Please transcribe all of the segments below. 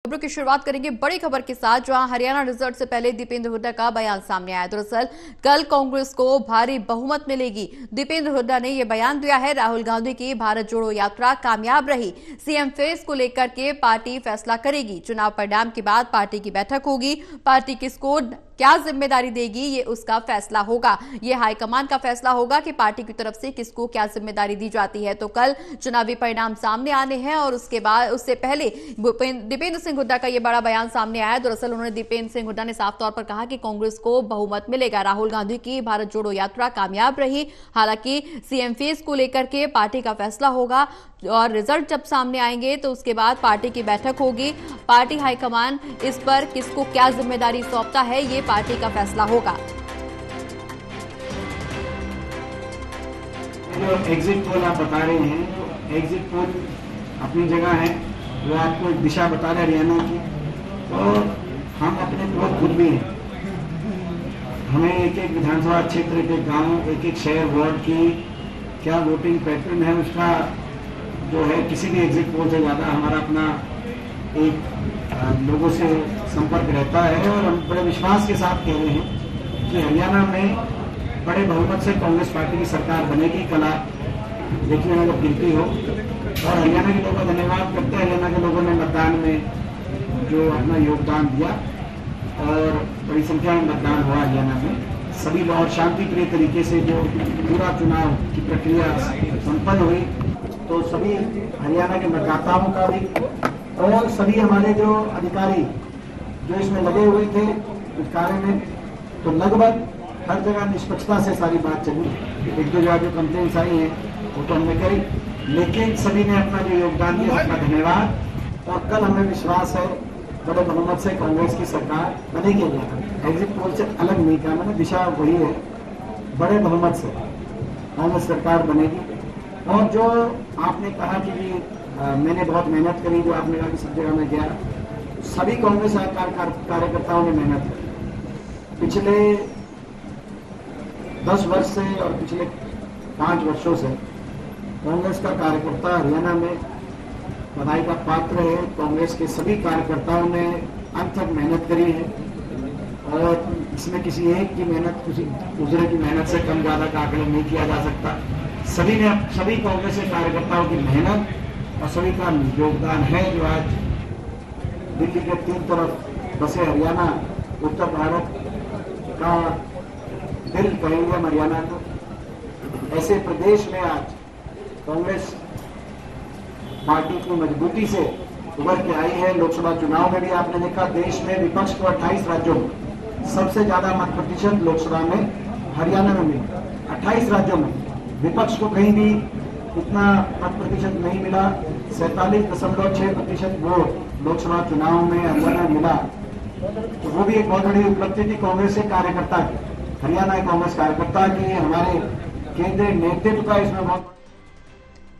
खबरों की शुरुआत करेंगे बड़ी खबर के साथ, जहां हरियाणा रिजल्ट से पहले दीपेंद्र हुड्डा का बयान सामने आया। दरअसल कल कांग्रेस को भारी बहुमत मिलेगी। दीपेंद्र हुड्डा ने यह बयान दिया है। राहुल गांधी की भारत जोड़ो यात्रा कामयाब रही, सीएम फेस को लेकर के पार्टी फैसला करेगी। चुनाव परिणाम के बाद पार्टी की बैठक होगी। पार्टी किसको क्या जिम्मेदारी देगी, ये उसका फैसला होगा। ये हाईकमान का फैसला होगा कि पार्टी की तरफ से किसको क्या जिम्मेदारी दी जाती है। तो कल चुनावी परिणाम सामने आने हैं और उसके बाद उससे पहले दीपेंद्र सिंह हुड्डा का यह बड़ा बयान सामने आया। दरअसल उन्होंने दीपेंद्र सिंह हुड्डा ने साफ तौर पर कहा कि कांग्रेस को बहुमत मिलेगा। राहुल गांधी की भारत जोड़ो यात्रा कामयाब रही, हालांकि सीएम फेस को लेकर के पार्टी का फैसला होगा और रिजल्ट जब सामने आएंगे तो उसके बाद पार्टी की बैठक होगी। पार्टी हाईकमान इस पर किसको क्या जिम्मेदारी सौंपता है, ये पार्टी का फैसला होगा। जो एग्जिट पोल आप बता रहे हैं, तो एग्जिट पोल अपनी जगह है, वो आपको एक दिशा बता रहे हरियाणा की, और हम अपने पोल खुद भी हैं। हमें एक एक विधानसभा क्षेत्र, एक एक गाँव, एक एक शहर, वार्ड की क्या वोटिंग पैटर्न है, उसका जो है किसी भी एग्जिट पोल से ज़्यादा हमारा अपना एक लोगों से संपर्क रहता है। और हम बड़े विश्वास के साथ कह रहे हैं कि हरियाणा में बड़े बहुमत से कांग्रेस पार्टी की सरकार बनेगी। कला देखने में जब गिनती हो, और हरियाणा के लोगों का धन्यवाद करते हैं। हरियाणा के लोगों ने मतदान में जो अपना योगदान दिया और बड़ी संख्या में मतदान हुआ हरियाणा में। सभी बहुत शांतिप्रिय तरीके से जो पूरा चुनाव की प्रक्रिया संपन्न हुई, तो सभी हरियाणा के मतदाताओं का भी और सभी हमारे जो अधिकारी जो इसमें लगे हुए थे इस कार्य में, तो लगभग हर जगह निष्पक्षता से सारी बात चली। एक दो जगह जो कंप्लेंट्स आई हैं वो तो हमने करी, लेकिन सभी ने अपना जो योगदान दिया उसका धन्यवाद। और कल हमें विश्वास है बड़े बहुमत से कांग्रेस की सरकार बनेगी। एग्जिट पोल से अलग नहीं कहा मैंने, दिशा वही है, बड़े बहुमत से कांग्रेस सरकार बनेगी। और जो आपने कहा कि मैंने बहुत मेहनत करी, जो आपने कहा कि सब जगह में गया, सभी कांग्रेस कार्यकर्ताओं ने मेहनत की। पिछले 10 वर्ष से और पिछले 5 वर्षों से कांग्रेस का कार्यकर्ता हरियाणा में बधाई का पात्र है। कांग्रेस के सभी कार्यकर्ताओं ने अंत तक मेहनत करी है, और इसमें किसी एक की मेहनत, किसी दूसरे की मेहनत से कम ज्यादा का आकलन नहीं किया जा सकता। सभी कांग्रेस के कार्यकर्ताओं की मेहनत और सभी का योगदान है जो आज दिल्ली के 3 तरफ बसे हरियाणा, उत्तर भारत का दिल कहेंगे हम हरियाणा को। ऐसे प्रदेश में आज कांग्रेस पार्टी की मजबूती से उभर के आई है। लोकसभा चुनाव में भी आपने देखा, देश में विपक्ष को 28 राज्यों में सबसे ज्यादा मत प्रतिशत लोकसभा में हरियाणा में मिला। 28 राज्यों में विपक्ष को कहीं भी इतना मत प्रतिशत नहीं मिला। 47.6% वोट लोकसभा चुनाव में हरियाणा मिला, तो वो भी एक बहुत बड़ी उपलब्धि थी कांग्रेस के कार्यकर्ता की, हरियाणा कांग्रेस कार्यकर्ता की, हमारे केंद्रीय नेतृत्व का इसमें बहुत।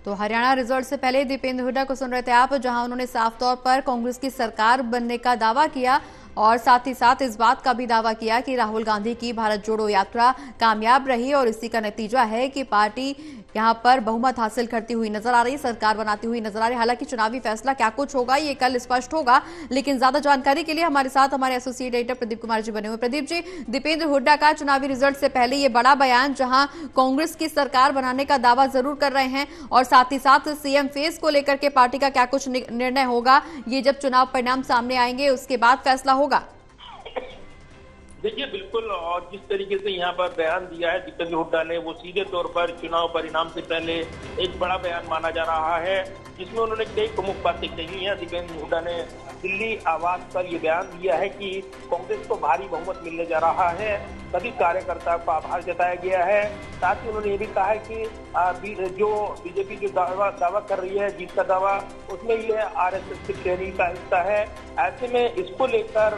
तो हरियाणा रिजल्ट से पहले दीपेंद्र हुड्डा को सुन रहे थे आप, जहां उन्होंने साफ तौर पर कांग्रेस की सरकार बनने का दावा किया और साथ ही साथ इस बात का भी दावा किया कि राहुल गांधी की भारत जोड़ो यात्रा कामयाब रही और इसी का नतीजा है कि पार्टी यहां पर बहुमत हासिल करती हुई नजर आ रही, सरकार बनाती हुई नजर आ रही। हालांकि चुनावी फैसला क्या कुछ होगा ये कल स्पष्ट होगा, लेकिन ज्यादा जानकारी के लिए हमारे साथ हमारे एसोसिएट एडिटर प्रदीप कुमार जी बने हुए। प्रदीप जी, दीपेंद्र हुड्डा का चुनावी रिजल्ट से पहले ये बड़ा बयान, जहां कांग्रेस की सरकार बनाने का दावा जरूर कर रहे हैं और साथ ही साथ सीएम फेस को लेकर के पार्टी का क्या कुछ निर्णय होगा, ये जब चुनाव परिणाम सामने आएंगे उसके बाद फैसला होगा। देखिए बिल्कुल, और जिस तरीके से यहाँ पर बयान दिया है दीपेंद्र हुड्डा ने, वो सीधे तौर पर चुनाव परिणाम से पहले एक बड़ा बयान माना जा रहा है, जिसमें उन्होंने कई प्रमुख बातें कही हैं। दीपेंद्र हुड्डा ने दिल्ली आवाज पर यह बयान दिया है कि कांग्रेस को भारी बहुमत मिलने जा रहा है, सभी कार्यकर्ताओं का आभार जताया गया है। साथ ही उन्होंने ये भी कहा है कि जो बीजेपी जो दावा कर रही है, जीत का दावा, उसमें ये आरएसएस की ट्रेनिंग का हिस्सा है। ऐसे में इसको लेकर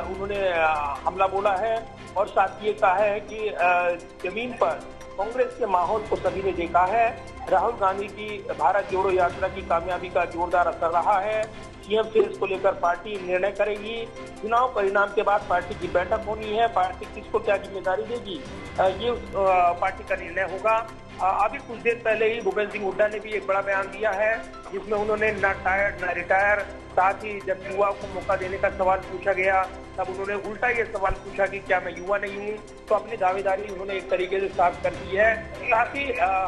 उन्होंने हमला बोला है और साथ ये कहा है कि जमीन पर कांग्रेस के माहौल को सभी ने देखा है। राहुल गांधी की भारत जोड़ो यात्रा की कामयाबी का जोरदार असर रहा है। सीएम फेस को लेकर पार्टी निर्णय करेगी। चुनाव परिणाम के बाद पार्टी की बैठक होनी है। पार्टी किसको क्या जिम्मेदारी देगी, ये पार्टी का निर्णय होगा। अभी कुछ देर पहले ही भूपेंद्र सिंह हुड्डा ने भी एक बड़ा बयान दिया है, जिसमें उन्होंने न टायर न रिटायर, साथ ही जब युवा को मौका देने का सवाल पूछा गया तब उन्होंने उल्टा ये सवाल पूछा कि क्या मैं युवा नहीं हूँ। तो अपनी दावेदारी उन्होंने एक तरीके से साफ कर दी है। साथ ही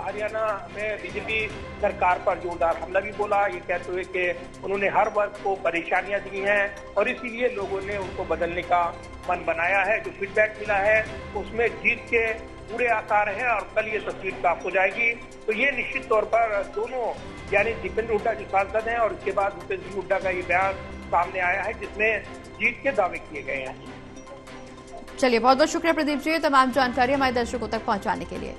हरियाणा में बीजेपी सरकार पर जोरदार हमला भी बोला, ये कहते हुए कि उन्होंने हर वर्ग को परेशानियां दी हैं और इसीलिए लोगों ने उनको बदलने का मन बनाया है। जो फीडबैक मिला है उसमें जीत के पूरे आसार हैं और कल ये तस्वीर साफ हो जाएगी। तो ये निश्चित तौर पर दोनों यानी दीपेंद्र हुड्डा जो सांसद हैं और उसके बाद भूपेंद्र सिंह हुड्डा का ये बयान सामने आया है, जिसमें जीत के दावे किए गए हैं। चलिए, बहुत बहुत शुक्रिया प्रदीप जी, तमाम जानकारी हमारे दर्शकों तक पहुंचाने के लिए।